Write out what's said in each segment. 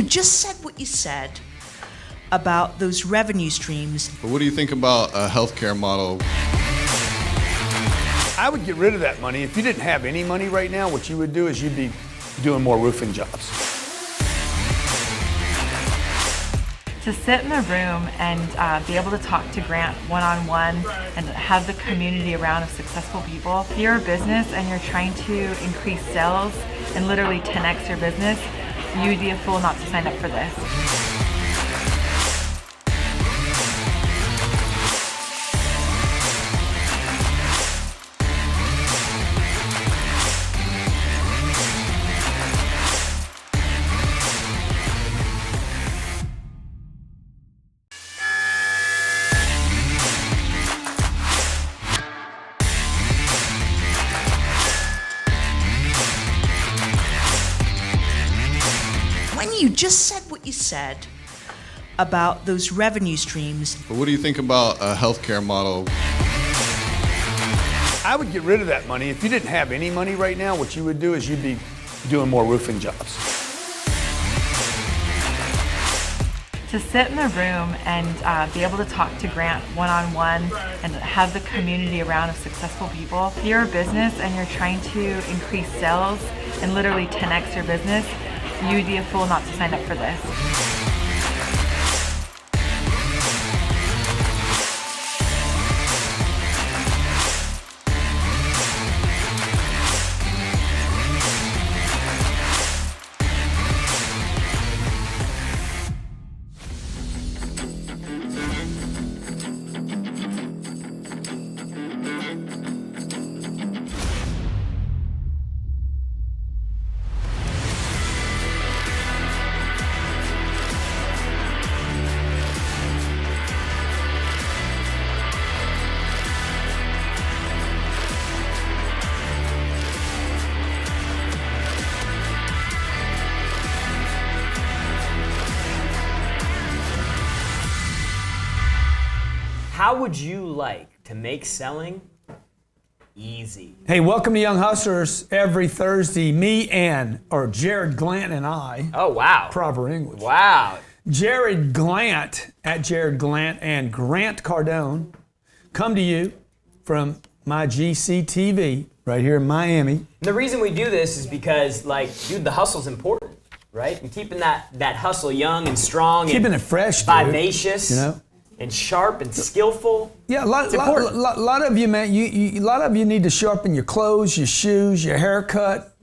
just said what you said about those revenue streams. But what do you think about a healthcare model? I would get rid of that money. If you didn't have any money right now, what you would do is you'd be doing more roofing jobs. To sit in the room and be able to talk to Grant one-on-one and have the community around of successful people. If you're a business and you're trying to increase sales and literally 10x your business, you would be a fool not to sign up for this. When you just said what you said about those revenue streams. But what do you think about a healthcare model? I would get rid of that money. If you didn't have any money right now, what you would do is you'd be doing more roofing jobs. To sit in the room and be able to talk to Grant one-on-one and have the community around of successful people. If you're a business and you're trying to increase sales and literally 10x your business, you would be a fool not to sign up for this. How would you like to make selling easy? Hey, welcome to Young Hustlers. Every Thursday, Jarrod Grant and I. Oh, wow. Proper English. Wow. Jarrod Grant, at Jarrod Grant, and Grant Cardone come to you from my GCTV right here in Miami. The reason we do this is because, dude, the hustle's important, right? And keeping that hustle young and strong Keeping and it fresh, vivacious, dude, you know? and sharp and skillful. Yeah, a lot of you, man, a lot of you need to sharpen your clothes, your shoes, your haircut.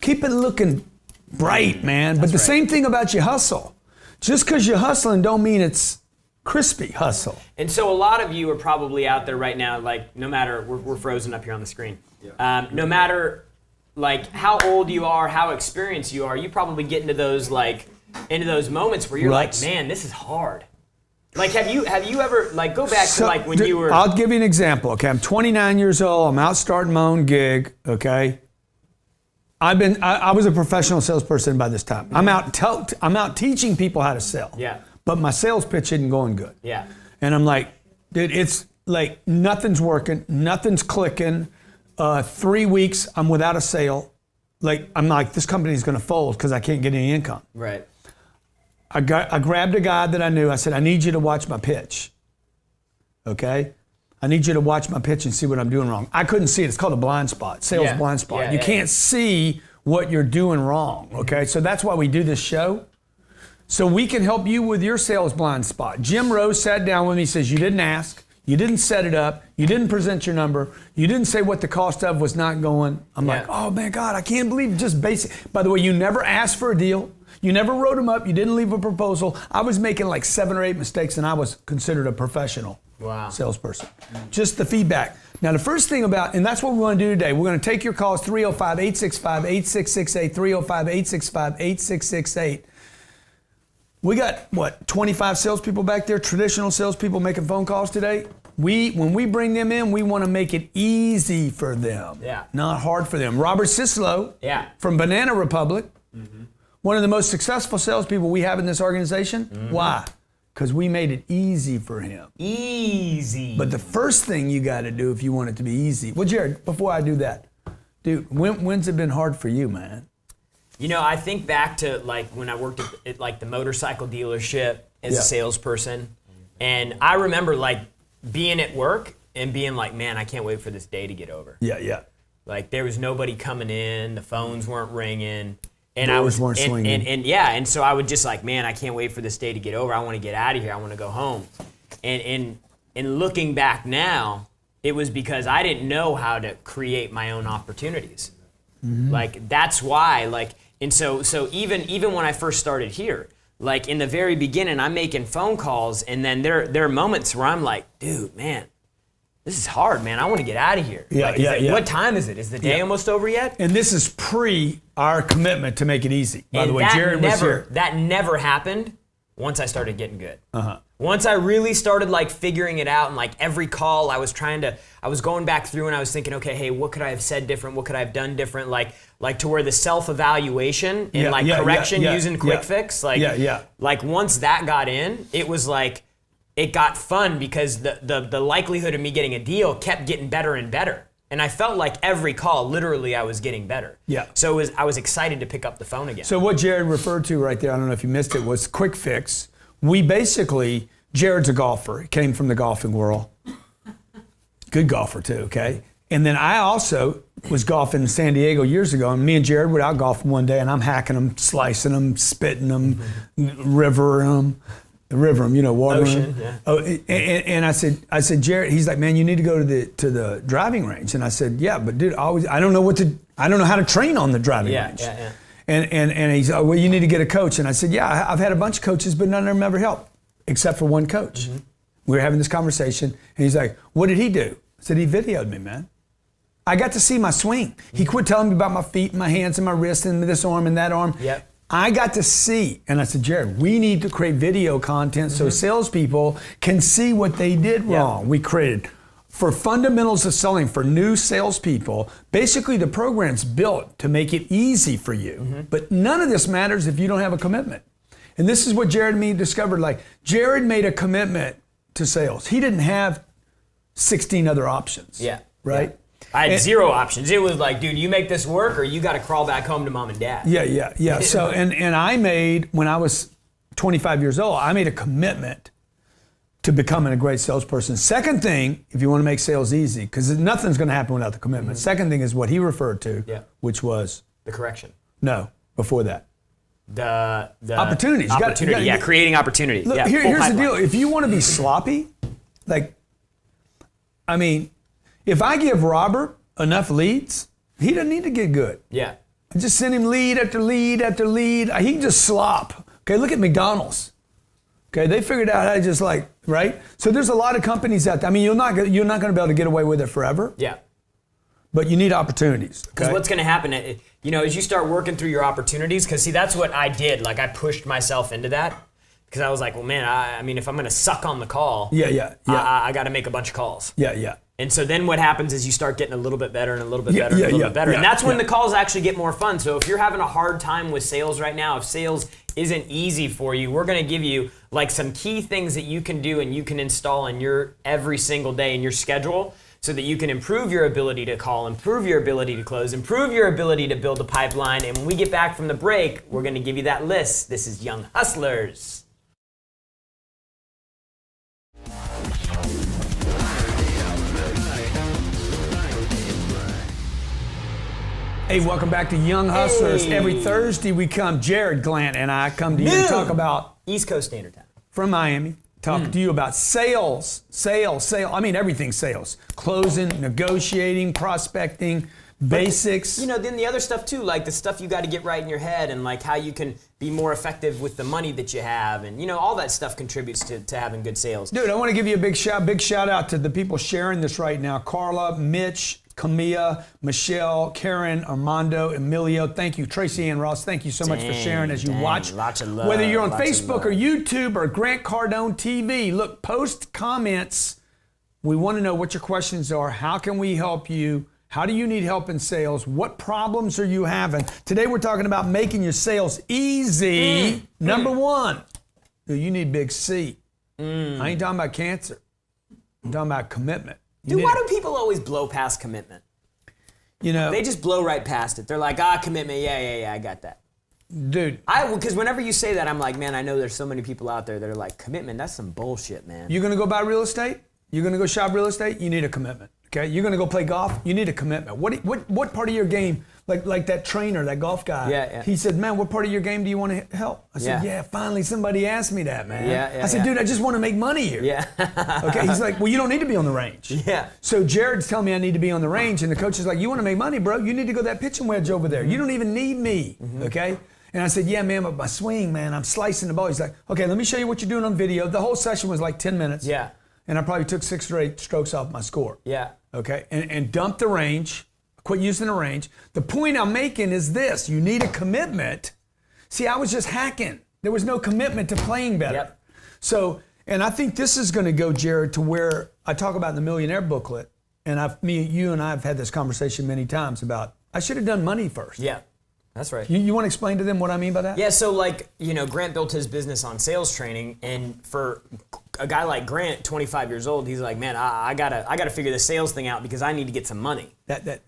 Keep it looking bright, man. But the same thing about your hustle. Just because you're hustling don't mean it's crispy hustle. And so a lot of you are probably out there right now, no matter, we're frozen up here on the screen. Yeah. No matter how old you are, how experienced you are, you probably get into those moments where you're like, man, this is hard. Have you ever, go back to when you were... I'll give you an example, okay? I'm 29 years old. I'm out starting my own gig, okay? I was a professional salesperson by this time. Mm-hmm. I'm out teaching people how to sell. Yeah. But my sales pitch isn't going good. Yeah. And I'm like, dude, it's nothing's working, nothing's clicking. 3 weeks, I'm without a sale. I'm like, this company's gonna fold because I can't get any income. Right. I grabbed a guy that I knew. I said, I need you to watch my pitch. Okay? I need you to watch my pitch and see what I'm doing wrong. I couldn't see it. It's called a blind spot, sales blind spot. Yeah, you can't see what you're doing wrong. Okay? So that's why we do this show. So we can help you with your sales blind spot. Jim Rose sat down with me and says, you didn't ask, you didn't set it up, you didn't present your number, you didn't say what the cost of was not going. I'm like, oh man, God, I can't believe just basic. By the way, you never asked for a deal. You never wrote them up. You didn't leave a proposal. I was making 7 or 8 mistakes, and I was considered a professional salesperson. Just the feedback. Now, the first thing and that's what we want to do today. We're going to take your calls, 305-865-8668, 305-865-8668. We got, 25 salespeople back there, traditional salespeople making phone calls today. When we bring them in, we want to make it easy for them, not hard for them. Robert Sislow from Banana Republic. Mm-hmm. One of the most successful salespeople we have in this organization. Mm-hmm. Why? Because we made it easy for him. Easy. But the first thing you got to do if you want it to be easy. Well, Jarrod, before I do that, dude, when's it been hard for you, man? I think back to like when I worked at like the motorcycle dealership as a salesperson, and I remember like being at work and being like, man, I can't wait for this day to get over. Yeah. Like there was nobody coming in, the phones weren't ringing, and Doors weren't swinging. And so I would just like, man, I can't wait for this day to get over. I want to get out of here. I want to go home. And looking back now, it was because I didn't know how to create my own opportunities. Like that's why, like, and so even when I first started here, like in the very beginning, I'm making phone calls, and then there are moments where I'm like, dude, man, this is hard, man. I want to get out of here. What time is it? Is the day almost over yet? And this is pre our commitment to make it easy. By the way, Jarrod was here. That never happened once I started getting good. Once I really started like figuring it out, and like every call I was going back through and I was thinking, okay, hey, what could I have said different? What could I have done different? Like to where the self-evaluation and correction using quick fix. Like once that got in, it was like, it got fun because the likelihood of me getting a deal kept getting better and better. And I felt like every call, literally, I was getting better. Yeah. So I was excited to pick up the phone again. So what Jarrod referred to right there, I don't know if you missed it, was quick fix. We basically, Jarrod's a golfer. He came from the golfing world. Good golfer too, okay? And then I also was golfing in San Diego years ago, and me and Jarrod were out golfing one day, and I'm hacking them, slicing them, spitting them, watering Ocean, them. yeah. Oh, and I said, Jarrod, he's like, man, you need to go to the driving range. And I said, yeah, but dude, I don't know how to train on the driving range. Yeah. And he's like, well, you need to get a coach. And I said, yeah, I've had a bunch of coaches, but none of them ever helped, except for one coach. We were having this conversation, and he's like, what did he do? I said, he videoed me, man. I got to see my swing. He quit telling me about my feet, and my hands, and my wrist, and this arm, and that arm. Yep. I got to see, and I said, Jarrod, we need to create video content so salespeople can see what they did wrong. We created, for fundamentals of selling for new salespeople, basically the program's built to make it easy for you. But none of this matters if you don't have a commitment. And this is what Jarrod and me discovered. Like, Jarrod made a commitment to sales. He didn't have 16 other options. Yeah. Right? Yeah. I had zero options. It was like, dude, you make this work or you got to crawl back home to mom and dad. Yeah. So, and I made, when I was 25 years old, I made a commitment to becoming a great salesperson. Second thing, if you want to make sales easy, because nothing's going to happen without the commitment. Second thing is what he referred to, which was? The correction. No, before that. The opportunities. Creating opportunity. Look, here's the deal. If you want to be sloppy, if I give Robert enough leads, he doesn't need to get good. Yeah. I just send him lead after lead after lead. He can just slop. Okay, look at McDonald's. Okay, they figured out how to just right? So there's a lot of companies out there. You're not going to be able to get away with it forever. Yeah. But you need opportunities. Because what's going to happen, as you start working through your opportunities, because see, that's what I did. Like I pushed myself into that because I was like, well, man, if I'm going to suck on the call, I got to make a bunch of calls. Yeah. And so then what happens is you start getting a little bit better and a little bit better and a little bit better. And that's when the calls actually get more fun. So if you're having a hard time with sales right now, if sales isn't easy for you, we're going to give you like some key things that you can do and you can install in your every single day in your schedule so that you can improve your ability to call, improve your ability to close, improve your ability to build a pipeline. And when we get back from the break, we're going to give you that list. This is Young Hustlers. Hey, welcome back to Young Hustlers. Hey. Every Thursday we come, Jarrod Grant and I come to you to talk about, East Coast Standard Time. From Miami, talk to you about sales. Everything sales. Closing, negotiating, prospecting, basics. Then the other stuff too, like the stuff you got to get right in your head and like how you can be more effective with the money that you have. And all that stuff contributes to having good sales. Dude, I want to give you a big shout out to the people sharing this right now. Carla, Mitch, Camilla, Michelle, Karen, Armando, Emilio, thank you. Tracy Ann Ross, thank you so much for sharing as you watch. Lots of love. Whether you're on Facebook or YouTube or Grant Cardone TV, look, post comments. We want to know what your questions are. How can we help you? How do you need help in sales? What problems are you having? Today we're talking about making your sales easy. Number one, you need big C. I ain't talking about cancer. I'm talking about commitment. Dude, why do people always blow past commitment? They just blow right past it. They're like, commitment, yeah, I got that. Dude, Because whenever you say that, I'm like, man, I know there's so many people out there that are like, commitment, that's some bullshit, man. you're gonna go buy real estate? You're gonna go shop real estate? You need a commitment. Okay? You're gonna go play golf? You need a commitment. What part of your game, like that trainer, that golf guy, Yeah. he said, man, what part of your game do you want to help? I said, yeah, finally somebody asked me that, man. Yeah, I said, dude, I just want to make money here. Yeah. Okay, he's like, well, you don't need to be on the range. Yeah. So Jarrod's telling me I need to be on the range, and the coach is like, you want to make money, bro? You need to go that pitching wedge over there. You don't even need me, okay? And I said, yeah, man, but my swing, man, I'm slicing the ball. He's like, okay, let me show you what you're doing on video. The whole session was like 10 minutes. Yeah. And I probably took 6 or 8 strokes off my score. Yeah. Okay, and dumped the range, quit using the range. The point I'm making is this: you need a commitment. See, I was just hacking. There was no commitment to playing better. Yep. So, and I think this is going to go, Jarrod, to where I talk about in the Millionaire booklet, and you and I have had this conversation many times about I should have done money first. Yeah. That's right. You want to explain to them what I mean by that? Yeah, so like, Grant built his business on sales training, and for a guy like Grant, 25 years old, he's like, man, I gotta figure the sales thing out because I need to get some money.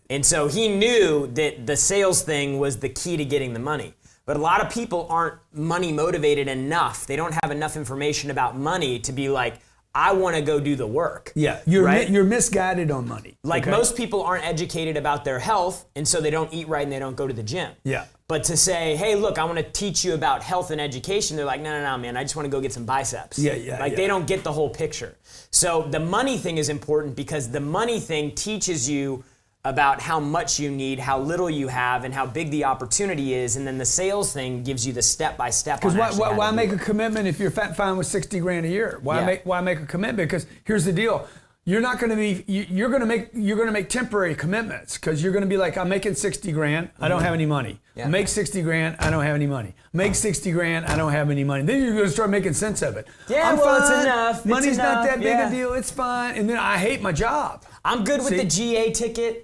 And so he knew that the sales thing was the key to getting the money. But a lot of people aren't money motivated enough. They don't have enough information about money to be like, I want to go do the work. Yeah, right? You're misguided on money. Like okay? most people aren't educated about their health, and so they don't eat right and they don't go to the gym. Yeah. But to say, hey, look, I want to teach you about health and education, they're like, no, man, I just want to go get some biceps. Yeah. They don't get the whole picture. So the money thing is important because the money thing teaches you about how much you need, how little you have, and how big the opportunity is, and then the sales thing gives you the step-by-step. Because why make a commitment if you're fine with $60,000 a year? Why make a commitment? Because here's the deal: you're not going to be. You're going to make temporary commitments because you're going to be like, I'm making $60,000. I don't have any money. Yeah. Make $60,000. I don't have any money. Make $60,000. I don't have any money. Then you're going to start making sense of it. Yeah, I'm well, fine. it's enough. Money's not that big yeah. a deal. It's fine. And then I hate my job. I'm good with the GA ticket.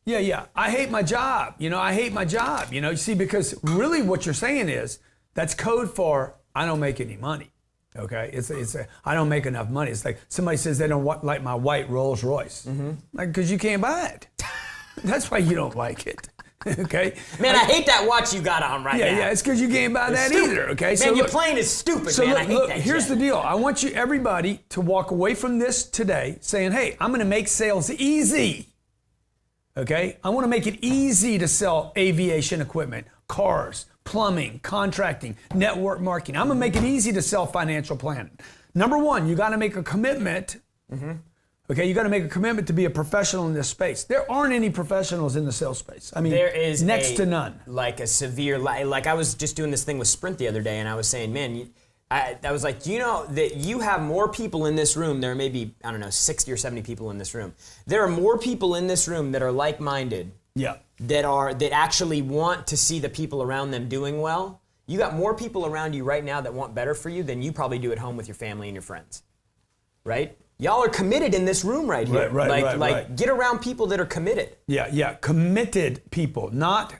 Yeah. I hate my job. I hate my job. You see, because really what you're saying is that's code for I don't make any money. Okay, I don't make enough money. It's like somebody says they don't like my white Rolls Royce, like because you can't buy it. That's why you don't like it. Okay, man, I hate that watch you got on right now. Yeah, it's because you can't buy that stupid. either. Okay, man, so your plane is stupid, so man. I hate that. Here's jet. the deal. I want everybody to walk away from this today saying, "Hey, I'm going to make sales easy." Okay, I want to make it easy to sell aviation equipment, cars, plumbing, contracting, network marketing. I'm going to make it easy to sell financial planning. Number one, you got to make a commitment. Okay, you got to make a commitment to be a professional in this space. There aren't any professionals in the sales space. I mean, there is next to none. Like a severe, like I was just doing this thing with Sprint the other day, and I was saying, man, I was like, do you know that you have more people in this room? There are maybe, 60 or 70 people in this room. There are more people in this room that are like-minded. Yeah. That actually want to see the people around them doing well. You got more people around you right now that want better for you than you probably do at home with your family and your friends. Right? Y'all are committed in this room right here. Right. Get around people that are committed. Yeah. Committed people, not,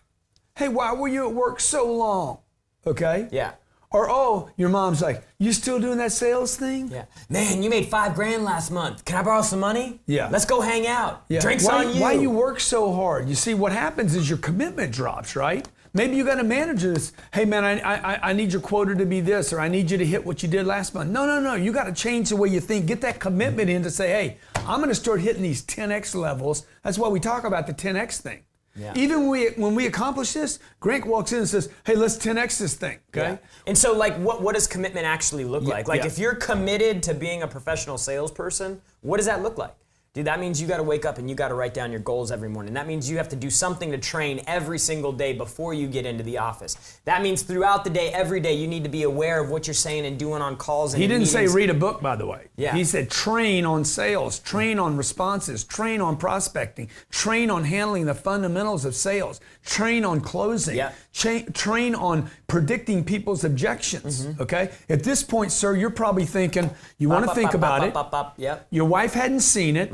hey, why were you at work so long? Okay? Yeah. Or, oh, your mom's like, you still doing that sales thing? Yeah. Man, you made $5,000 last month. Can I borrow some money? Yeah. Let's go hang out. Yeah. Drinks on you. Why you work so hard? You see, what happens is your commitment drops, right? Maybe you got a manager that's, hey man, I need your quota to be this, or I need you to hit what you did last month. No. You got to change the way you think. Get that commitment in to say, hey, I'm going to start hitting these 10x levels. That's why we talk about the 10x thing. Yeah. Even when we accomplish this, Grant walks in and says, hey, let's 10x this thing, okay? Yeah. And so, like, what does commitment actually look like? Like, if you're committed to being a professional salesperson, what does that look like? Dude, that means you got to wake up and you got to write down your goals every morning. That means you have to do something to train every single day before you get into the office. That means throughout the day, every day, you need to be aware of what you're saying and doing on calls and He didn't meetings. say read a book, by the way. Yeah. He said train on sales, train on responses, train on prospecting, train on handling the fundamentals of sales, train on closing, train on predicting people's objections, okay? At this point, sir, you're probably thinking, you want to think about it. Yep. Your wife hadn't seen it.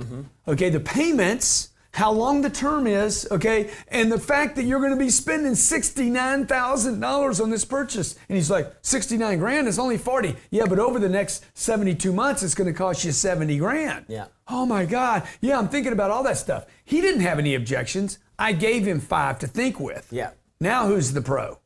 Okay, the payments, how long the term is, okay, and the fact that you're going to be spending $69,000 on this purchase. And he's like, 69 grand is only 40. Yeah, but over the next 72 months, it's going to cost you 70 grand. Yeah. Oh my God. Yeah, I'm thinking about all that stuff. He didn't have any objections. I gave him 5 to think with. Yeah. Now who's the pro?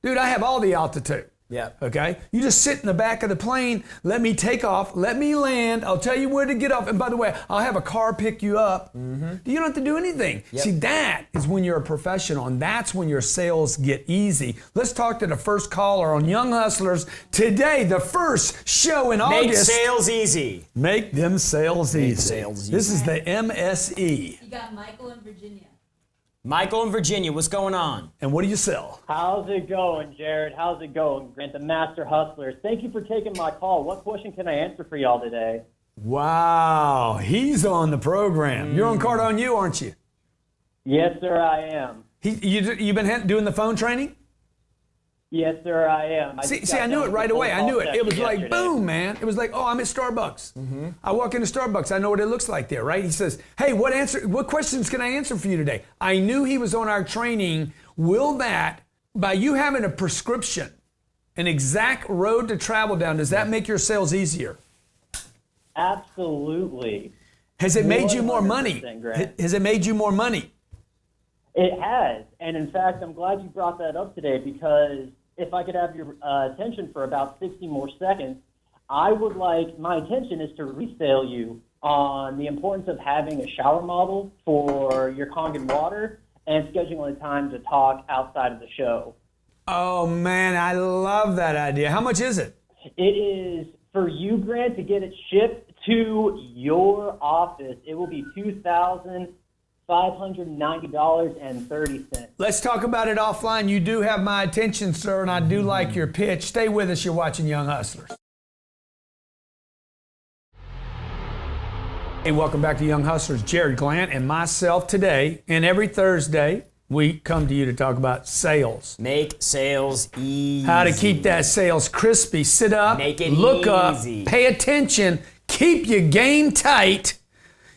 Dude, I have all the altitude. Yeah. Okay? You just sit in the back of the plane, let me take off, let me land, I'll tell you where to get off. And by the way, I'll have a car pick you up. You don't have to do anything. Yep. See, that is when you're a professional, and that's when your sales get easy. Let's talk to the first caller on Young Hustlers today, the first show in Make August. sales easy. Make them sales easy. sales This is the MSE. You got Michael in Virginia. Michael in Virginia, what's going on? And what do you sell? How's it going, Jarrod? How's it going, Grant, the Master Hustler? Thank you for taking my call. What question can I answer for y'all today? Wow, he's on the program. You're on Cardone U, aren't you? Yes, sir, I am. You've been doing the phone training? Yes, sir, I am. See, I knew it right away. I knew it. It was like, boom, man. It was like, oh, I'm at Starbucks. I walk into Starbucks. I know what it looks like there, right? He says, hey, what questions can I answer for you today? I knew he was on our training. Will that, by you having a prescription, an exact road to travel down, does that make your sales easier? Absolutely. Has it made you more money? 100%, Grant. Has it made you more money? It has. And in fact, I'm glad you brought that up today, because if I could have your attention for about 60 more seconds, my intention is to resale you on the importance of having a shower model for your Kangen water and scheduling a time to talk outside of the show. Oh, man, I love that idea. How much is it? It is, for you, Grant, to get it shipped to your office, it will be $2,590.30. Let's talk about it offline. You do have my attention, sir, and I do like your pitch. Stay with us. You're watching Young Hustlers. Hey, welcome back to Young Hustlers. Jarrod Grant and myself today, and every Thursday, we come to you to talk about sales. Make sales easy. How to keep that sales crispy. Sit up, Make it look easy. up, pay attention, keep your game tight.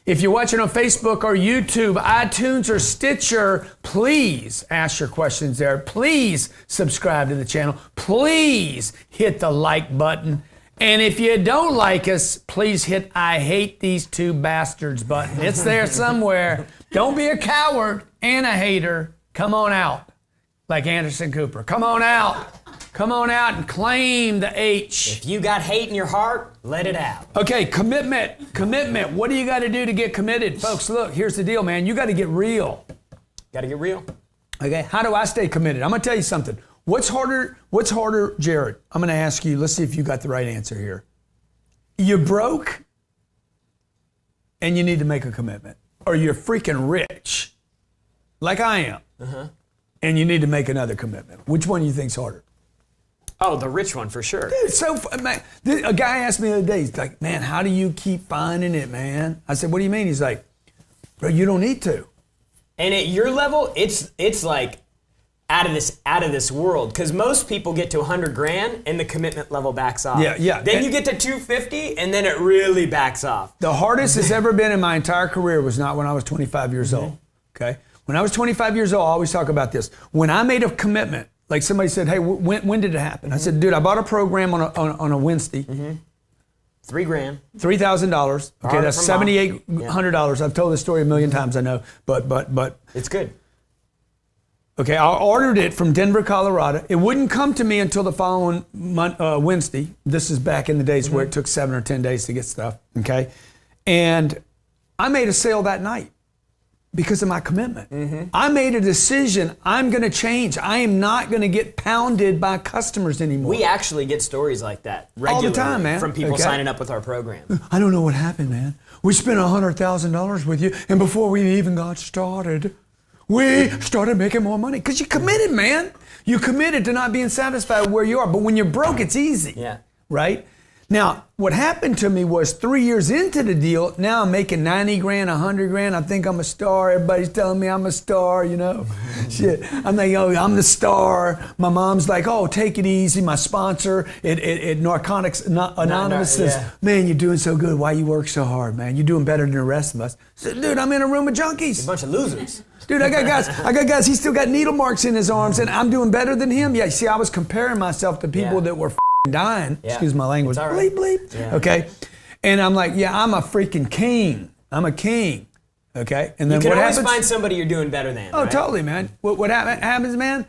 If you're watching on Facebook or YouTube, iTunes or Stitcher, please ask your questions there. Please subscribe to the channel. Please hit the like button. And if you don't like us, please hit I hate these two bastards button. It's there somewhere. Don't be a coward and a hater. Come on out, like Anderson Cooper. Come on out. Come on out and claim the H. If you got hate in your heart, let it out. Okay, commitment. Commitment. What do you got to do to get committed? Folks, look, here's the deal, man. You got to get real. Got to get real. Okay, how do I stay committed? I'm going to tell you something. What's harder, Jarrod? I'm going to ask you, let's see if you got the right answer here. You're broke and you need to make a commitment. Or you're freaking rich, like I am, and you need to make another commitment. Which one do you think's harder? Oh, the rich one for sure. Dude, it's so fun, man. A guy asked me the other day, he's like, man, how do you keep finding it, man? I said, what do you mean? He's like, bro, you don't need to. And at your level, it's like out of this world, because most people get to 100 grand and the commitment level backs off. Yeah. Then you get to 250 and then it really backs off. The hardest it's ever been in my entire career was not when I was 25 years old, okay? When I was 25 years old, I always talk about this. When I made a commitment, like somebody said, hey, when did it happen? I said, dude, I bought a program on a Wednesday. $3 grand. $3,000. Okay, that's $7,800. I've told this story a million times, I know, but It's good. okay, I ordered it from Denver, Colorado. It wouldn't come to me until the following Wednesday. This is back in the days where it took 7 or 10 days to get stuff, okay? And I made a sale that night because of my commitment. I made a decision. I'm going to change. I am not going to get pounded by customers anymore. We actually get stories like that regularly all the time, man. from people Okay. signing up with our program. I don't know what happened, man. We spent $100,000 with you, and before we even got started, we started making more money. Because you committed, man. You committed to not being satisfied where you are. But when you're broke, it's easy. Yeah. Right? Now, what happened to me was 3 years into the deal, now I'm making 90 grand, 100 grand. I think I'm a star. Everybody's telling me I'm a star, you know. Shit. I'm like, oh, I'm the star. My mom's like, oh, take it easy. My sponsor at Narcotics Anonymous says, man, you're doing so good. Why you work so hard, man? You're doing better than the rest of us. I said, dude, I'm in a room of junkies. A bunch of losers. Dude, I got guys, he's still got needle marks in his arms, and I'm doing better than him. Yeah, see, I was comparing myself to people that were dying. Yeah. Excuse my language. It's all right. Bleep, bleep. Yeah. Okay. And I'm like, yeah, I'm a freaking king. I'm a king. Okay. And then You can what always happens? find somebody you're doing better than. Oh, right? totally, man. What happens, man?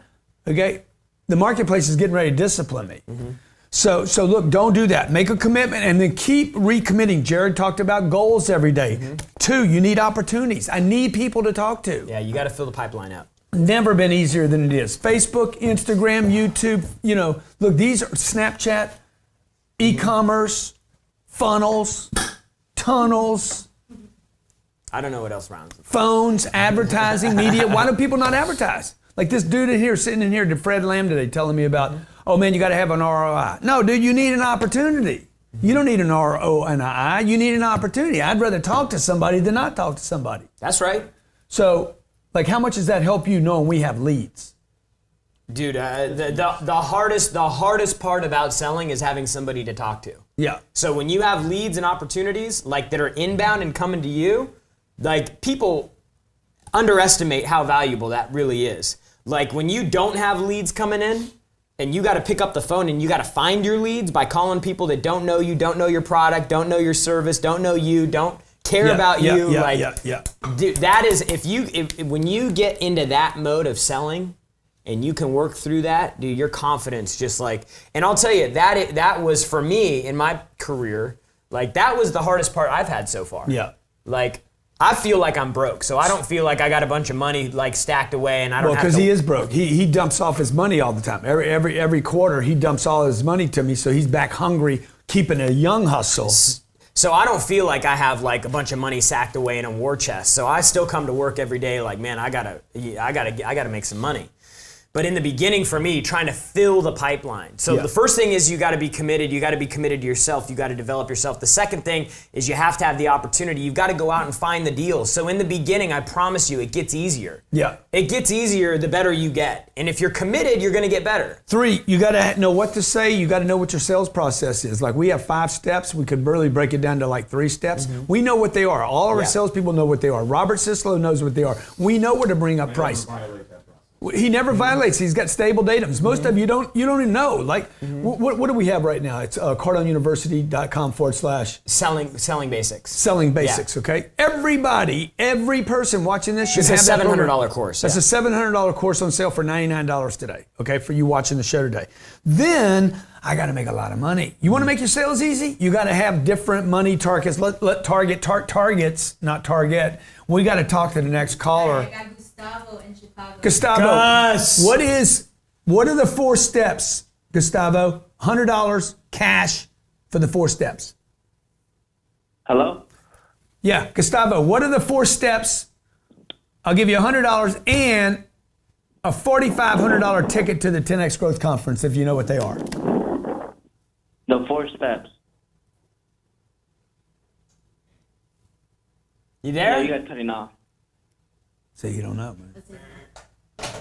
Okay. The marketplace is getting ready to discipline me. So look, don't do that. Make a commitment and then keep recommitting. Jarrod talked about goals every day. 2, you need opportunities. I need people to talk to. Yeah, you got to fill the pipeline up. Never been easier than it is. Facebook, Instagram, YouTube, look, these are Snapchat, e-commerce, funnels, tunnels, I don't know what else rounds. phones, advertising, media. Why do people not advertise? Like this dude in here, sitting in here, Fred Lamb today, telling me about, oh man, you got to have an ROI. No, dude, you need an opportunity. You don't need an ROI. You need an opportunity. I'd rather talk to somebody than not talk to somebody. That's right. So, like, how much does that help you knowing we have leads? Dude, the hardest part about selling is having somebody to talk to. Yeah. So when you have leads and opportunities like that are inbound and coming to you, like people underestimate how valuable that really is. Like when you don't have leads coming in and you got to pick up the phone and you got to find your leads by calling people that don't know you, don't know your product, don't know your service, don't know you, don't care about you. Dude, that is if when you get into that mode of selling and you can work through that, dude, your confidence just like, and I'll tell you that was for me in my career, like that was the hardest part I've had so far. Yeah. Like I feel like I'm broke, so I don't feel like I got a bunch of money like stacked away, and I don't. Well, have because to. he is broke. He dumps off his money all the time. Every quarter he dumps all his money to me, so he's back hungry, keeping a young hustle. So I don't feel like I have like a bunch of money sacked away in a war chest. So I still come to work every day like, man, I gotta make some money. But in the beginning for me, trying to fill the pipeline. So the first thing is you got to be committed. You got to be committed to yourself. You got to develop yourself. The second thing is you have to have the opportunity. You've got to go out and find the deals. So in the beginning, I promise you, it gets easier. Yeah. It gets easier the better you get. And if you're committed, you're going to get better. 3, you got to know what to say. You got to know what your sales process is. Like we have 5 steps. We could really break it down to like 3 steps. We know what they are. All of our salespeople know what they are. Robert Sislow knows what they are. We know where to bring up price. He never violates. He's got stable datums. Most of you don't even know. Like, what do we have right now? It's CardoneUniversity.com/selling basics. Selling basics. Okay. Every person watching this should it's have a $700 course. That's a $700 course on sale for $99 today. Okay, for you watching the show today. Then I got to make a lot of money. You want to make your sales easy? You got to have different money targets. Let targets, not target. We got to talk to the next caller. I got Gustavo in Chicago. Gustavo, Gus. what are the 4 steps, Gustavo? $100 cash for the 4 steps. Hello? Yeah, Gustavo, what are the 4 steps? I'll give you $100 and a $4,500 ticket to the 10X Growth Conference if you know what they are. The 4 steps. You there? Yeah, you got cutting off. So you don't know, man.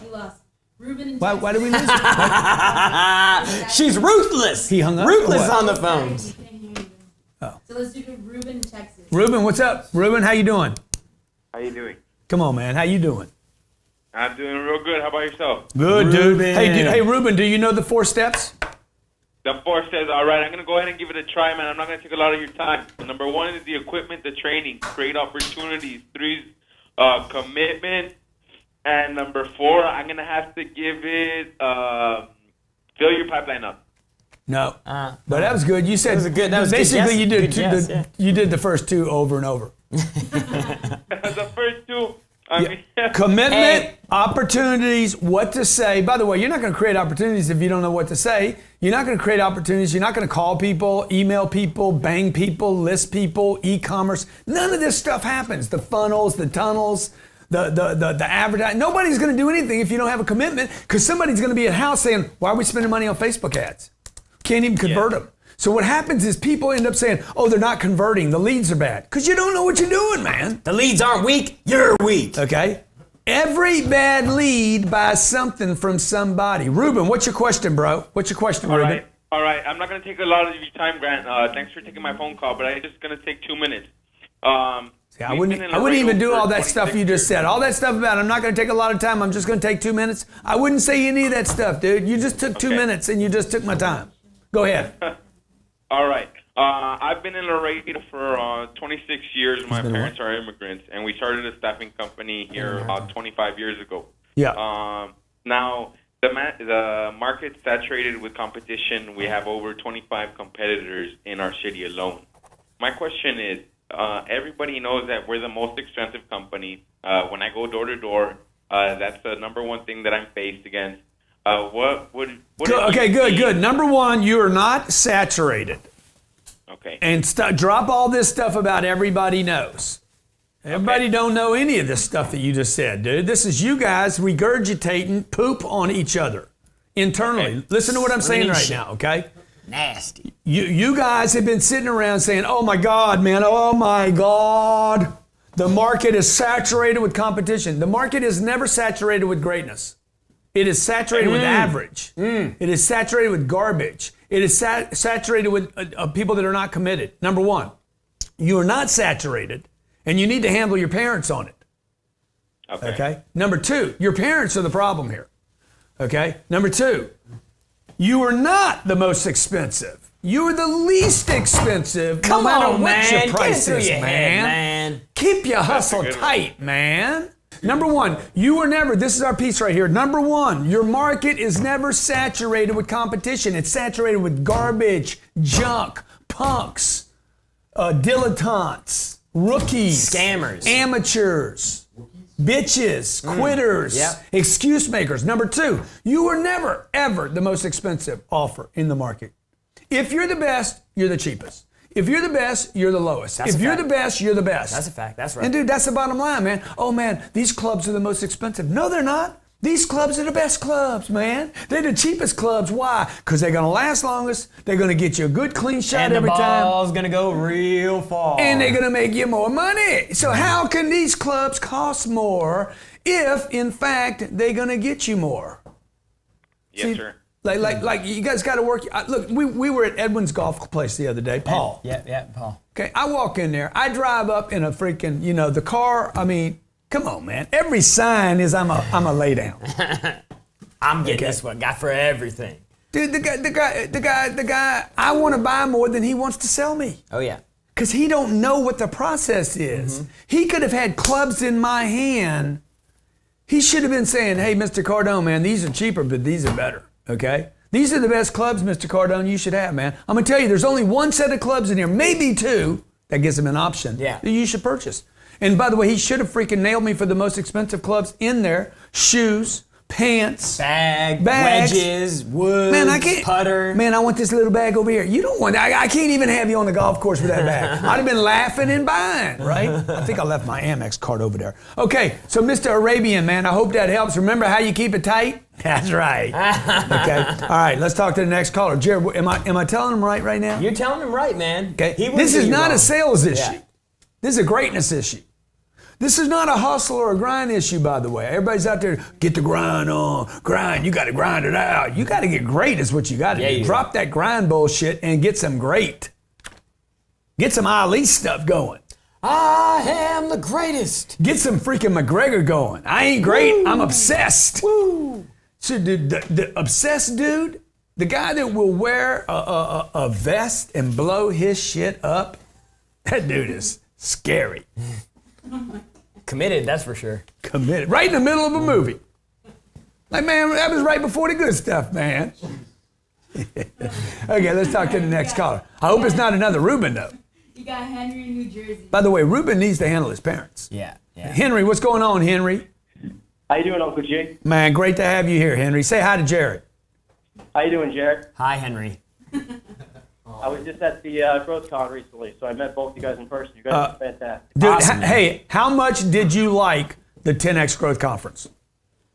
You lost. Ruben and Why did we lose it? She's ruthless. He hung up or Ruthless what? on the phones. So let's do Ruben in Texas. Ruben, what's up? Ruben, how you doing? How you doing? Come on, man. How you doing? I'm doing real good. How about yourself? Good, dude. Hey, Ruben, do you know the 4 steps? The 4 says, all right, I'm going to go ahead and give it a try, man. I'm not going to take a lot of your time. Number 1 is the equipment, the training, create opportunities. 3 is commitment. And number 4, I'm going to have to give it, fill your pipeline up. No, but that was good. You said that was basically good you did guess. you did the first 2 over and over. The first 2, I mean, Commitment, opportunities, what to say. By the way, you're not going to create opportunities if you don't know what to say. You're not going to create opportunities. You're not going to call people, email people, bang people, list people, e-commerce. None of this stuff happens. The funnels, the tunnels, the advertising. Nobody's going to do anything if you don't have a commitment because somebody's going to be at house saying, why are we spending money on Facebook ads? Can't even convert them. So what happens is people end up saying, oh, they're not converting. The leads are bad. Because you don't know what you're doing, man. The leads aren't weak. You're weak. Okay? Every bad lead buys something from somebody. Ruben, what's your question, bro? What's your question, Ruben? All right. I'm not going to take a lot of your time, Grant. Thanks for taking my phone call, but I'm just going to take 2 minutes. I wouldn't even do all that stuff you just said. All that stuff about I'm not going to take a lot of time. I'm just going to take 2 minutes. I wouldn't say any of that stuff, dude. You just took 2 minutes and you just took my time. Go ahead. All right. I've been in Laredo for 26 years. My parents are immigrants, and we started a staffing company here about 25 years ago. Yeah. Now, the market's saturated with competition. We have over 25 competitors in our city alone. My question is, everybody knows that we're the most expensive company. When I go door to door, that's the number one thing that I'm faced against. Good. Number one, you are not saturated. Okay. And drop all this stuff about everybody knows. Everybody don't know any of this stuff that you just said, dude. This is you guys regurgitating poop on each other internally. Okay. Listen to what I'm saying right now, okay? Nasty. You guys have been sitting around saying, oh my God, man, oh my God. The market is saturated with competition. The market is never saturated with greatness. It is saturated with average. It is saturated with garbage. It is saturated with people that are not committed. Number one, you are not saturated, and you need to handle your parents on it. Okay? Number two, your parents are the problem here. Okay? Number two, you are not the most expensive. You are the least expensive. Come no matter on, what man. your price Get it is, through your head, man. Keep your hustle tight, man. Number one, you were never, this is our piece right here. Number one, your market is never saturated with competition. It's saturated with garbage, junk, punks, dilettantes, rookies, scammers, amateurs, bitches, quitters, excuse makers. Number two, you were never, ever the most expensive offer in the market. If you're the best, you're the cheapest. If you're the best, you're the lowest. If you're the best, you're the best. That's a fact. That's right. And dude, that's the bottom line, man. Oh man, these clubs are the most expensive. No, they're not. These clubs are the best clubs, man. They're the cheapest clubs. Why? Because they're gonna last longest. They're gonna get you a good clean shot every time. And the ball's gonna go real far. And they're gonna make you more money. So how can these clubs cost more if, in fact, they're gonna get you more? Yes, sir. Like you guys got to work. Look, we were at Edwin's golf place the other day, Paul. Yeah, Paul. Okay, I walk in there. I drive up in a freaking, the car. I mean, come on, man. Every sign is I'm a lay down. I'm getting this one. Got for everything. Dude, the guy. I want to buy more than he wants to sell me. Oh yeah. Because he don't know what the process is. He could have had clubs in my hand. He should have been saying, "Hey, Mr. Cardone, man, these are cheaper, but these are better." Okay? These are the best clubs, Mr. Cardone, you should have, man. I'm going to tell you, there's only one set of clubs in here, maybe two, that gives him an option that you should purchase. And by the way, he should have freaking nailed me for the most expensive clubs in there. Shoes, pants, bags, wedges, woods, putter. Man, I want this little bag over here. You don't want that. I can't even have you on the golf course with that bag. I'd have been laughing and buying, right? I think I left my Amex card over there. Okay, so Mr. Arabian, man, I hope that helps. Remember how you keep it tight? That's right. Okay. All right, let's talk to the next caller. Jarrod, am I telling him right now? You're telling him right, man. Okay. This is not a sales issue. This is a greatness issue. This is not a hustle or a grind issue, by the way. Everybody's out there, get the grind on, grind. You got to grind it out. You got to get great is what you got to do. Drop that grind bullshit and get some great. Get some Ali stuff going. I am the greatest. Get some freaking McGregor going. I ain't great. Woo. I'm obsessed. Woo. So the obsessed dude, the guy that will wear a vest and blow his shit up, that dude is scary. Committed, that's for sure. Committed. Right in the middle of a movie. Like, man, that was right before the good stuff, man. Okay, let's talk to the next caller. I hope it's not another Ruben, though. You got Henry in New Jersey. By the way, Ruben needs to handle his parents. Yeah. Henry, what's going on, Henry? How you doing, Uncle G? Man, great to have you here, Henry. Say hi to Jarrod. How you doing, Jarrod? Hi, Henry. I was just at the Growth Con recently, so I met both you guys in person. You guys are fantastic. Dude, awesome, hey, how much did you like the 10X Growth Conference?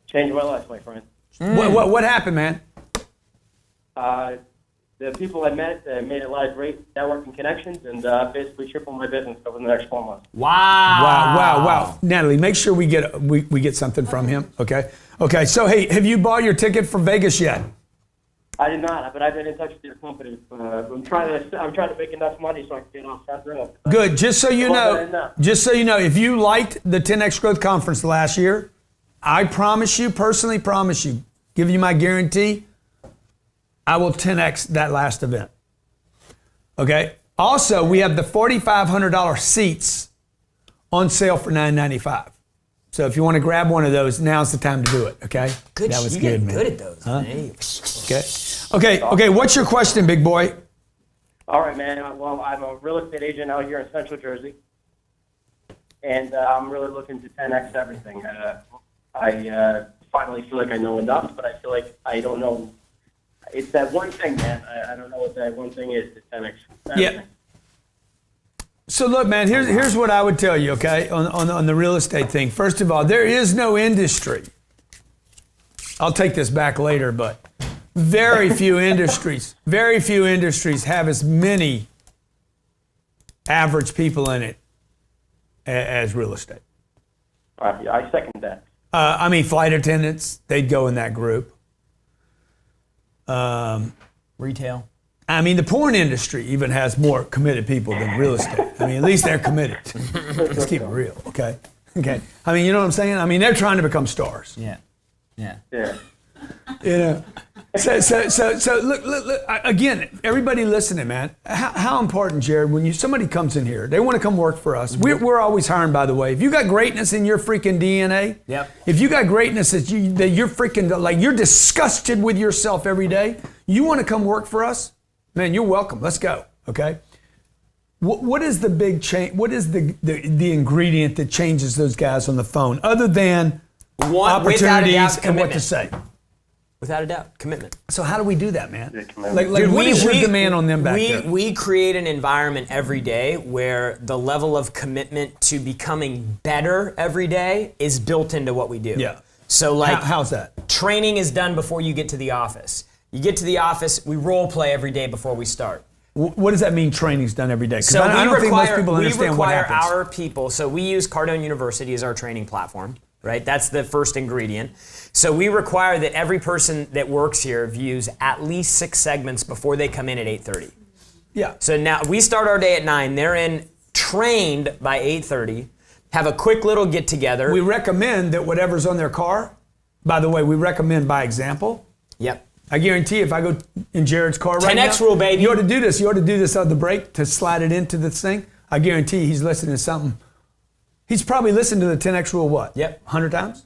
Changed my life, my friend. What happened, man? The people I met made a lot of great networking connections and basically tripled my business over the next 4 months. Wow. Natalie, make sure we get something from him, okay? Okay, so hey, have you bought your ticket for Vegas yet? I did not, but I've been in touch with your company. I'm trying to make enough money so I can get off that road. Good. Just so you know, if you liked the 10X Growth Conference last year, I personally promise you, give you my guarantee, I will 10X that last event. Okay? Also, we have the $4,500 seats on sale for $995. So if you want to grab one of those, now's the time to do it. Okay. Good. That was You good, get man. good at those. Huh? Man. Okay. What's your question, big boy? All right, man. Well, I'm a real estate agent out here in Central Jersey, and I'm really looking to 10x everything. I finally feel like I know enough, but I feel like I don't know. It's that one thing, man. I don't know what that one thing is to 10x everything. Yeah. So look, man, here's what I would tell you, okay, on the real estate thing. First of all, there is no industry. I'll take this back later, but very few industries have as many average people in it as real estate. I second that. I mean, flight attendants, they'd go in that group. Retail. I mean, the porn industry even has more committed people than real estate. I mean, at least they're committed. Let's keep it real, okay? Okay. I mean, you know what I'm saying? I mean, they're trying to become stars. Yeah. Yeah. You know. So look, again, everybody listening, man. How important, Jarrod, when somebody comes in here, they want to come work for us. We're always hiring, by the way. If you got greatness in your freaking DNA, Yep. If you got greatness that you're freaking like you're disgusted with yourself every day, you want to come work for us, man. You're welcome. Let's go. Okay. What is the big change? What is the ingredient that changes those guys on the phone, other than opportunities and what to say? Without a doubt, commitment. So how do we do that, man? Like, What is your demand on them back there? We create an environment every day where the level of commitment to becoming better every day is built into what we do. Yeah. So like, how's that? Training is done before you get to the office. You get to the office, we role play every day before we start. What does that mean? Training's done every day? 'Cause So I don't think most people understand what we require happens. our people. So we use Cardone University as our training platform, right? That's the first ingredient. So we require that every person that works here views at least 6 segments before they come in at 8:30. Yeah. So now we start our day at 9. They're in trained by 8:30. Have a quick little get together. We recommend that whatever's on their car. By the way, we recommend by example. Yep. I guarantee if I go in Jarrod's car right now, 10X rule, baby. You ought to do this. You ought to do this on the break to slide it into this thing. I guarantee he's listening to something. He's probably listened to the 10X rule what? Yep. 100 times?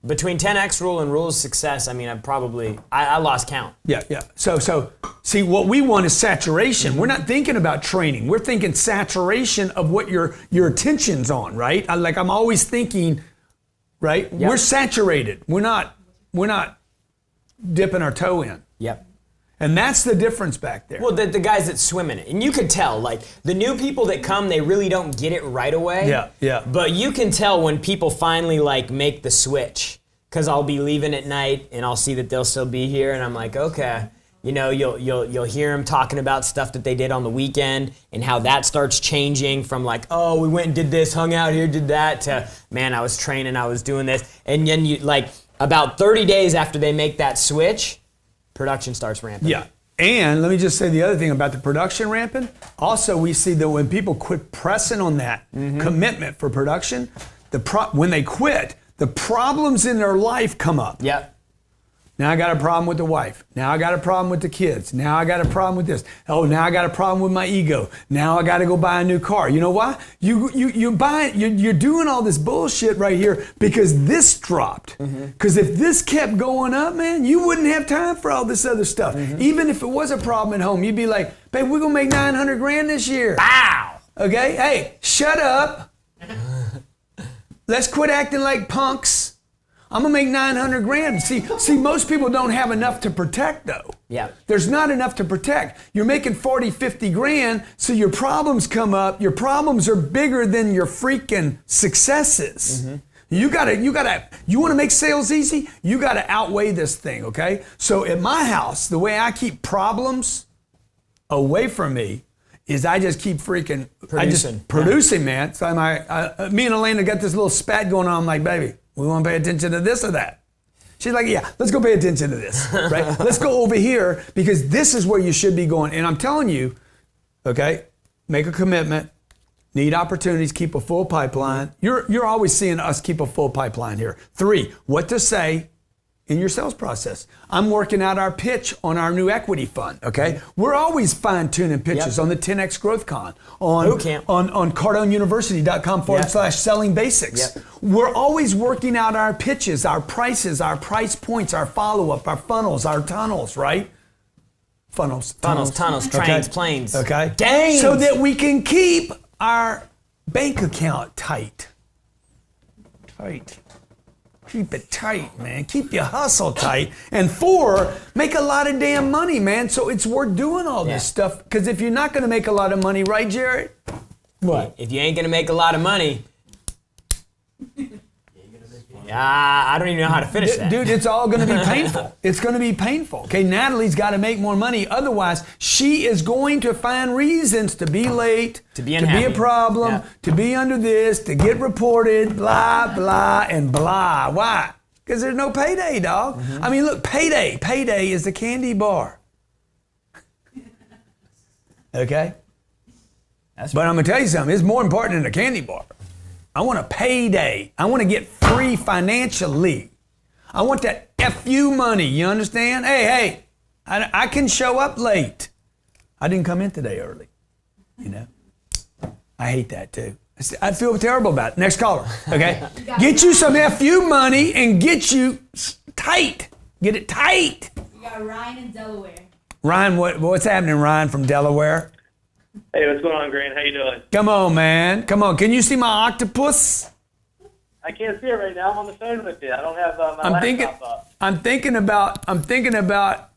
Between 10X rule and rules of success, I mean, I lost count. Yeah. So see, what we want is saturation. We're not thinking about training. We're thinking saturation of what your attention's on, right? I'm always thinking, right? Yep. We're saturated. We're not dipping our toe in. Yep. And that's the difference back there. Well, the guys that swim in it. And you could tell, like, the new people that come, they really don't get it right away. Yeah. But you can tell when people finally, like, make the switch. Because I'll be leaving at night, and I'll see that they'll still be here, and I'm like, okay. You know, you'll hear them talking about stuff that they did on the weekend and how that starts changing from like, oh, we went and did this, hung out here, did that, to, man, I was training, I was doing this. And then you, like, about 30 days after they make that switch, production starts ramping. Yeah. And let me just say the other thing about the production ramping. Also, we see that when people quit pressing on that commitment for production, when they quit, the problems in their life come up. Yep. Now I got a problem with the wife. Now I got a problem with the kids. Now I got a problem with this. Oh, now I got a problem with my ego. Now I got to go buy a new car. You know why? You're doing all this bullshit right here because this dropped. Because if this kept going up, man, you wouldn't have time for all this other stuff. Even if it was a problem at home, you'd be like, babe, we're gonna make $900,000 this year. Wow. Okay? Hey, shut up. Let's quit acting like punks. I'm gonna make $900,000. See, most people don't have enough to protect though. Yeah. There's not enough to protect. You're making 40, 50 grand, so your problems come up. Your problems are bigger than your freaking successes. You wanna make sales easy? You gotta outweigh this thing, okay? So at my house, the way I keep problems away from me is I just keep producing, man. So me and Elena got this little spat going on. I'm like, baby, we want to pay attention to this or that. She's like, yeah, let's go pay attention to this, right? Let's go over here because this is where you should be going. And I'm telling you, okay, make a commitment, need opportunities, keep a full pipeline. You're always seeing us keep a full pipeline here. 3, what to say. in your sales process. I'm working out our pitch on our new equity fund, okay? We're always fine-tuning pitches on the 10X Growth Con, on CardoneUniversity.com/selling basics. We're always working out our pitches, our prices, our price points, our follow-up, our funnels, our tunnels, right? Funnels, tunnels, trains, planes. Okay. Games. So that we can keep our bank account tight. Keep it tight, man. Keep your hustle tight. And 4, make a lot of damn money, man. So it's worth doing all this stuff. Because if you're not going to make a lot of money, right, Jarrod? What? If you ain't going to make a lot of money, I don't even know how to finish that. Dude, it's all going to be painful. It's going to be painful. Okay, Natalie's got to make more money. Otherwise, she is going to find reasons to be late, to be unhappy, to be a problem, to be under this, to get reported, blah, blah, and blah. Why? Because there's no payday, dog. I mean, look, payday. Payday is the candy bar. Okay? But I'm going to tell you something. It's more important than a candy bar. I want a payday. I want to get free financially. I want that FU money. You understand? Hey, I can show up late. I didn't come in today early. You know? I hate that too. I feel terrible about it. Next caller. Okay? Get you some FU money and get you tight. Get it tight. We got Ryan in Delaware. Ryan, what's happening, Ryan from Delaware? Hey, what's going on, Grant? How you doing? Come on, man. Come on. Can you see my octopus? I can't see it right now. I'm on the phone with you. I don't have my laptop up. I'm thinking about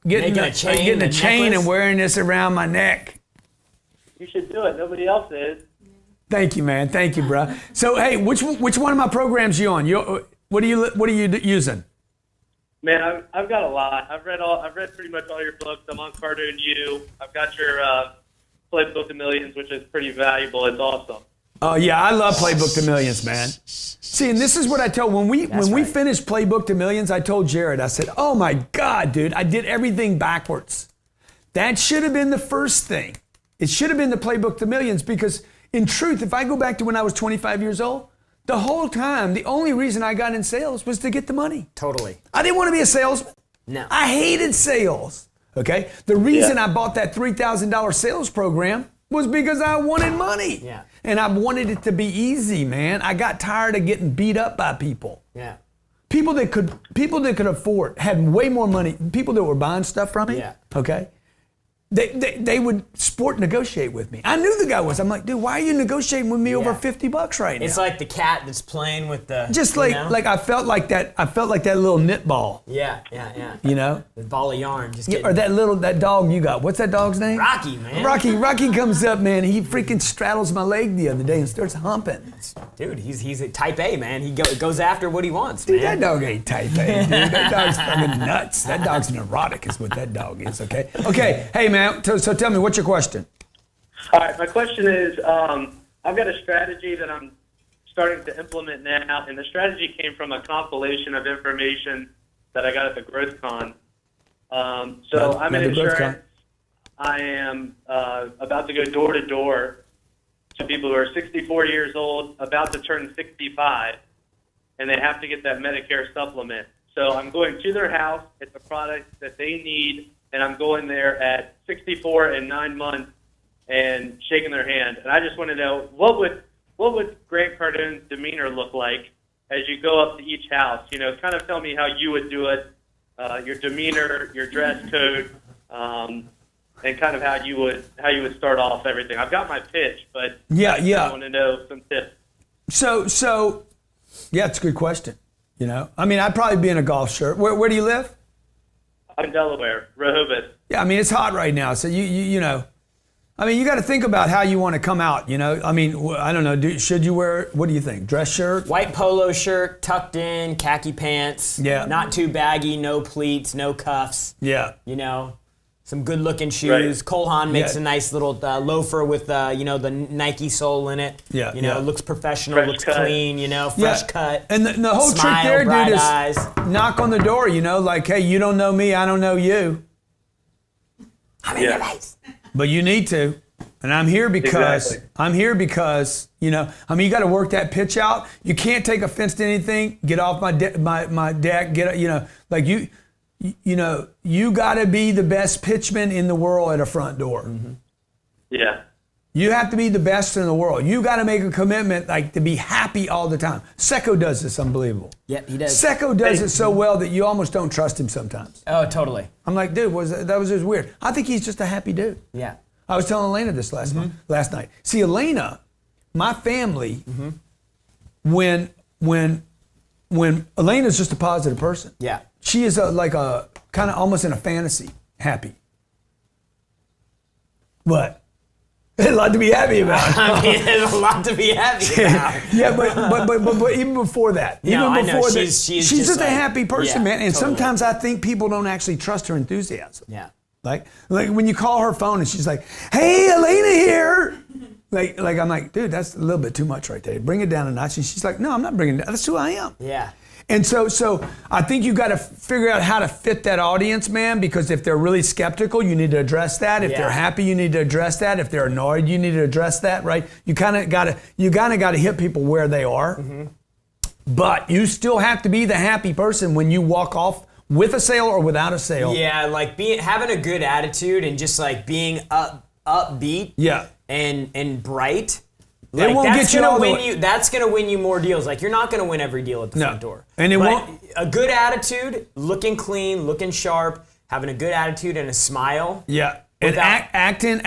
getting a chain and wearing this around my neck. You should do it. Nobody else is. Thank you, man. Thank you, bro. So, hey, which one of my programs you on? What are you using? Man, I've got a lot. I've read pretty much all your books. I'm on Cardone U. I've got your Playbook to Millions, which is pretty valuable. It's awesome. Oh yeah, I love Playbook to Millions, man. See, and this is what I told when we finished Playbook to Millions. I told Jarrod, I said, "Oh my God, dude, I did everything backwards. That should have been the first thing. It should have been the Playbook to Millions because, in truth, if I go back to when I was 25 years old, the whole time, the only reason I got in sales was to get the money. Totally. I didn't want to be a salesman. No. I hated sales. Okay? The reason I bought that $3,000 sales program was because I wanted money. Yeah. And I wanted it to be easy, man. I got tired of getting beat up by people. Yeah. People that could afford, had way more money, people that were buying stuff from me, okay? They would negotiate with me. I knew the guy was. I'm like, dude, why are you negotiating with me over $50 right now? It's like the cat that's playing with the. Just like I felt like that. I felt like that little knit ball. Yeah. You know, the ball of yarn. Just or that dog you got. What's that dog's name? Rocky, man. Rocky comes up, man. He freaking straddles my leg the other day and starts humping. Dude, he's a type A, man. He goes after what he wants, dude, man. That dog ain't type A, dude. That dog's fucking nuts. That dog's neurotic is what that dog is, okay? Okay, hey, man, so tell me, what's your question? All right, my question is, I've got a strategy that I'm starting to implement now, and the strategy came from a compilation of information that I got at the Growth Con. So I'm in insurance. I am about to go door to door to people who are 64 years old, about to turn 65, and they have to get that Medicare supplement. So I'm going to their house. It's a product that they need, and I'm going there at 64 and 9 months and shaking their hand. And I just want to know, what would Grant Cardone's demeanor look like as you go up to each house? You know, kind of tell me how you would do it, your demeanor, your dress code, and kind of how you would start off everything. I've got my pitch, but I want to know some tips. So, yeah, it's a good question. You know, I mean, I'd probably be in a golf shirt. Where do you live? I'm in Delaware, Rehoboth. Yeah, I mean, it's hot right now, so you know, I mean, you got to think about how you want to come out. You know, I mean, I don't know. Should you wear? What do you think? Dress shirt? White polo shirt, tucked in, khaki pants. Yeah. Not too baggy, no pleats, no cuffs. Yeah. You know. Some good-looking shoes. Right. Cole Haan makes a nice little loafer with, the Nike sole in it. Yeah, You know, looks professional, fresh looks cut. clean, fresh cut. And the whole smile, trick there, bright dude, is eyes. knock on the door, like, hey, you don't know me, I don't know you. I'm in your face. But you need to. And I'm here because Exactly. you got to work that pitch out. You can't take offense to anything. Get off my deck. You got to be the best pitchman in the world at a front door. Mm-hmm. Yeah. You have to be the best in the world. You got to make a commitment, like, to be happy all the time. Secco does this unbelievable. Yeah, he does. Secco does it so well that you almost don't trust him sometimes. Oh, totally. I'm like, dude, that was just weird. I think he's just a happy dude. Yeah. I was telling Elena this last night. See, Elena, my family, when Elena's just a positive person. Yeah. She is like a kind of almost in a fantasy happy. What? There's a lot to be happy about. I mean, there's a lot to be happy about. Yeah, but even before that, she's just a happy person, man. And totally. sometimes I think people don't actually trust her enthusiasm. Yeah. Like when you call her phone and she's like, "Hey, Elena here." Like I'm like, dude, that's a little bit too much right there. Bring it down a notch. And she's like, "No, I'm not bringing it down. That's who I am." Yeah. And so I think you got to figure out how to fit that audience, man, because if they're really skeptical, you need to address that. If they're happy, you need to address that. If they're annoyed, you need to address that, right? You kind of got to hit people where they are. Mm-hmm. But you still have to be the happy person when you walk off with a sale or without a sale. Yeah, like having a good attitude and just like being upbeat. Yeah. And bright. It won't get you all the way. That's going to win you more deals. Like, you're not going to win every deal at the front door. And it won't. A good attitude, looking clean, looking sharp, having a good attitude and a smile. Yeah. And acting,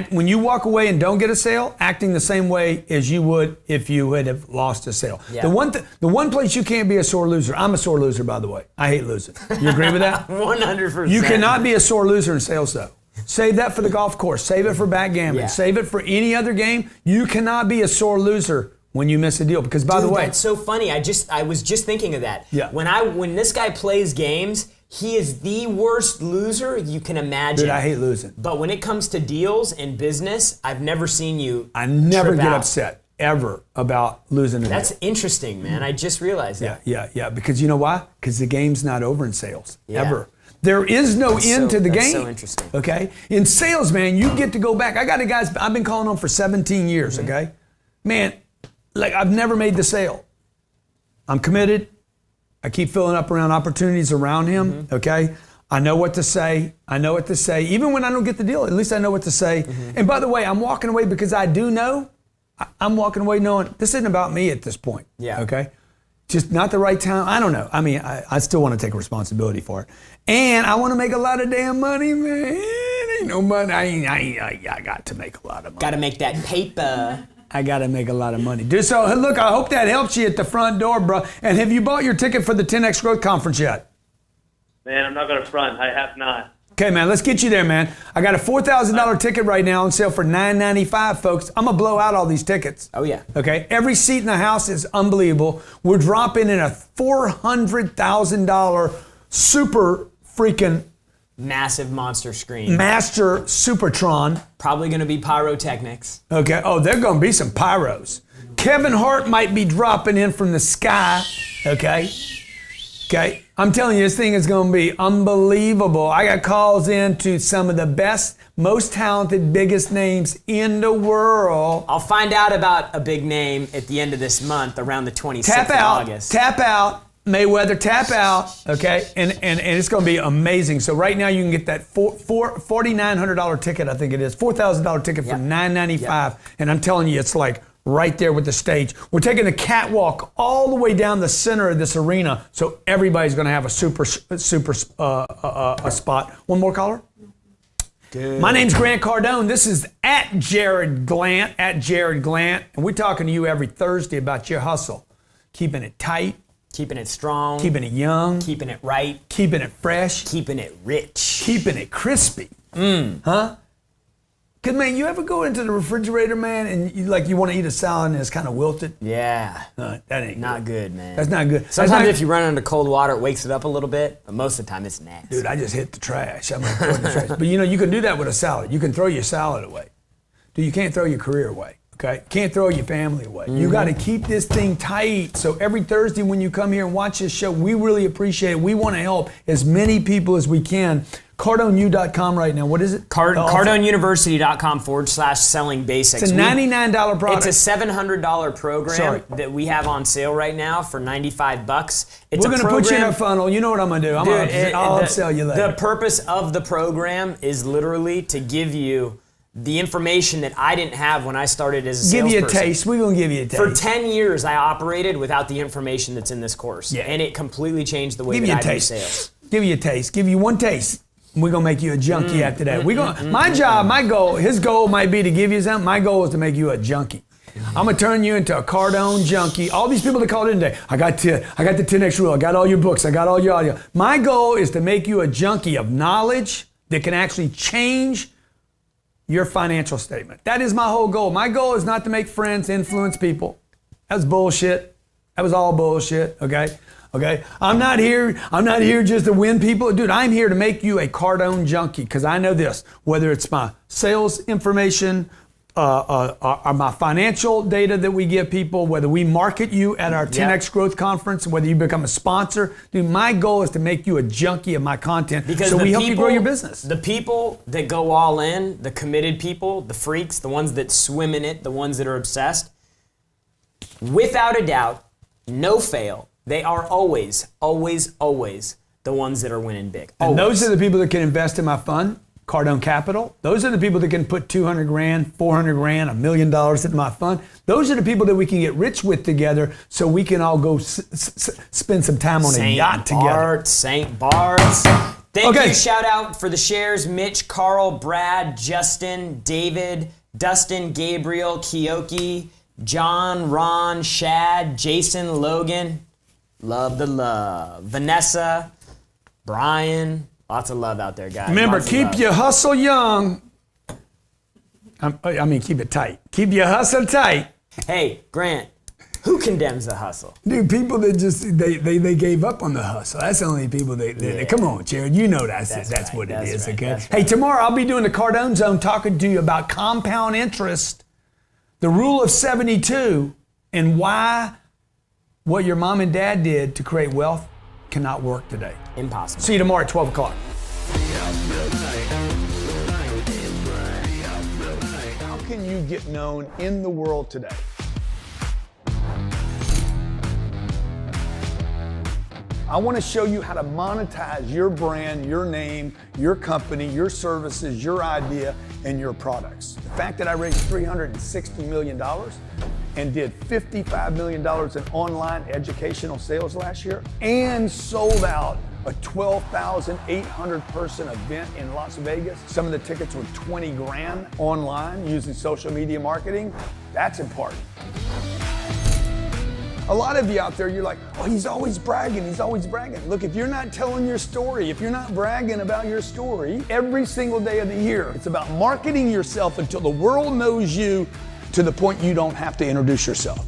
when you walk away and don't get a sale, acting the same way as you would if you would have lost a sale. Yeah. The one place you can't be a sore loser. I'm a sore loser, by the way. I hate losing. You agree with that? 100%. You cannot be a sore loser in sales, though. Save that for the golf course. Save it for backgammon. Yeah. Save it for any other game. You cannot be a sore loser when you miss a deal. Because by the way, that's so funny. I was just thinking of that. Yeah. When this guy plays games, he is the worst loser you can imagine. Dude, I hate losing. But when it comes to deals and business, I've never seen you. I never trip get out. upset ever about losing a deal. That's interesting, man. I just realized that. Yeah. Because you know why? Because the game's not over in sales ever. Yeah. There is no end to the game. That's so interesting. Okay? In sales, man, you get to go back. I got a guys, I've been calling on for 17 years, okay? Man, like, I've never made the sale. I'm committed. I keep filling up around opportunities around him, okay? I know what to say. Even when I don't get the deal, at least I know what to say. And by the way, I'm walking away because I do know. I'm walking away knowing this isn't about me at this point. Yeah. Okay? Just not the right time. I don't know. I mean, I still want to take responsibility for it. And I want to make a lot of damn money, man. Ain't no money. I got to make a lot of money. Got to make that paper. I got to make a lot of money. Dude, so look, I hope that helps you at the front door, bro. And have you bought your ticket for the 10X Growth Conference yet? Man, I'm not going to front. I have not. Okay, man, let's get you there, man. I got a $4,000 ticket right now on sale for $995, folks. I'm going to blow out all these tickets. Oh, yeah. Okay, every seat in the house is unbelievable. We're dropping in a $400,000 super freaking Massive monster screen. Master Supertron. Probably going to be pyrotechnics. Okay, oh, there are going to be some pyros. Kevin Hart might be dropping in from the sky, okay? Okay, I'm telling you, this thing is going to be unbelievable. I got calls in to some of the best, most talented, biggest names in the world. I'll find out about a big name at the end of this month, around the 26th of August. Tap out, Mayweather, tap out, okay? And it's going to be amazing. So right now you can get that $4,900 ticket, I think it is, $4,000 ticket for $995. Yep. And I'm telling you, it's like right there with the stage. We're taking the catwalk all the way down the center of this arena, so everybody's going to have a super spot. One more caller? Good. My name's Grant Cardone. This is at Jarrod Grant, and we're talking to you every Thursday about your hustle. Keeping it tight. Keeping it strong. Keeping it young. Keeping it right. Keeping it fresh. Keeping it rich. Keeping it crispy. Huh? Cause man, you ever go into the refrigerator, man, and you want to eat a salad and it's kind of wilted? Yeah. That ain't not good, man. That's not good. Sometimes if you run under cold water, it wakes it up a little bit, but most of the time it's nasty. Dude, I just hit the trash. I'm like throwing the trash. But you can do that with a salad. You can throw your salad away. Dude, you can't throw your career away. Okay? Can't throw your family away. You got to keep this thing tight. So every Thursday when you come here and watch this show, we really appreciate it. We want to help as many people as we can CardoneU.com right now. What is it? CardoneUniversity.com/selling basics. It's a $99 product. It's a $700 program that we have on sale right now for $95. It's We're going to put you in a funnel. You know what I'm going to do. I'll upsell you later. The purpose of the program is literally to give you the information that I didn't have when I started as a salesperson. Give you a taste. We're going to give you a taste. For 10 years, I operated without the information that's in this course. Yeah. And it completely changed the way that I do sales. Give you a taste. Give you one taste. We're going to make you a junkie after that. My job, my goal, his goal might be to give you something. My goal is to make you a junkie. I'm going to turn you into a Cardone junkie. All these people that called in today, I got the 10X rule. I got all your books. I got all your audio. My goal is to make you a junkie of knowledge that can actually change your financial statement. That is my whole goal. My goal is not to make friends, influence people. That's bullshit. That was all bullshit, okay? I'm not here just to win people. Dude, I'm here to make you a Cardone junkie because I know this, whether it's my sales information, or my financial data that we give people, whether we market you at our 10X Growth Conference, whether you become a sponsor. Dude, my goal is to make you a junkie of my content so we help you grow your business. The people that go all in, the committed people, the freaks, the ones that swim in it, the ones that are obsessed, without a doubt, no fail, they are always, always, always the ones that are winning big. And those are the people that can invest in my fund, Cardone Capital. Those are the people that can put 200 grand, 400 grand, $1 million into my fund. Those are the people that we can get rich with together so we can all go spend some time on a yacht together. St. Bart's. Thank you. Shout out for the shares. Mitch, Carl, Brad, Justin, David, Dustin, Gabriel, Kiyoki, John, Ron, Shad, Jason, Logan. Love the love. Vanessa, Brian. Lots of love out there, guys. Remember, keep your hustle young. Keep it tight. Keep your hustle tight. Hey, Grant, who condemns the hustle? Dude, people that just, they gave up on the hustle. That's the only people come on, Jarrod, you know that's what it is, okay? Hey, tomorrow I'll be doing the Cardone Zone talking to you about compound interest, the rule of 72, and why what your mom and dad did to create wealth cannot work today. Impossible. See you tomorrow at 12 o'clock. How can you get known in the world today? I want to show you how to monetize your brand, your name, your company, your services, your idea, and your products. The fact that I raised $360 million and did $55 million in online educational sales last year and sold out a 12,800 person event in Las Vegas. Some of the tickets were 20 grand online using social media marketing. That's important. A lot of you out there, you're like, oh, he's always bragging. Look, if you're not telling your story, if you're not bragging about your story every single day of the year, it's about marketing yourself until the world knows you to the point you don't have to introduce yourself.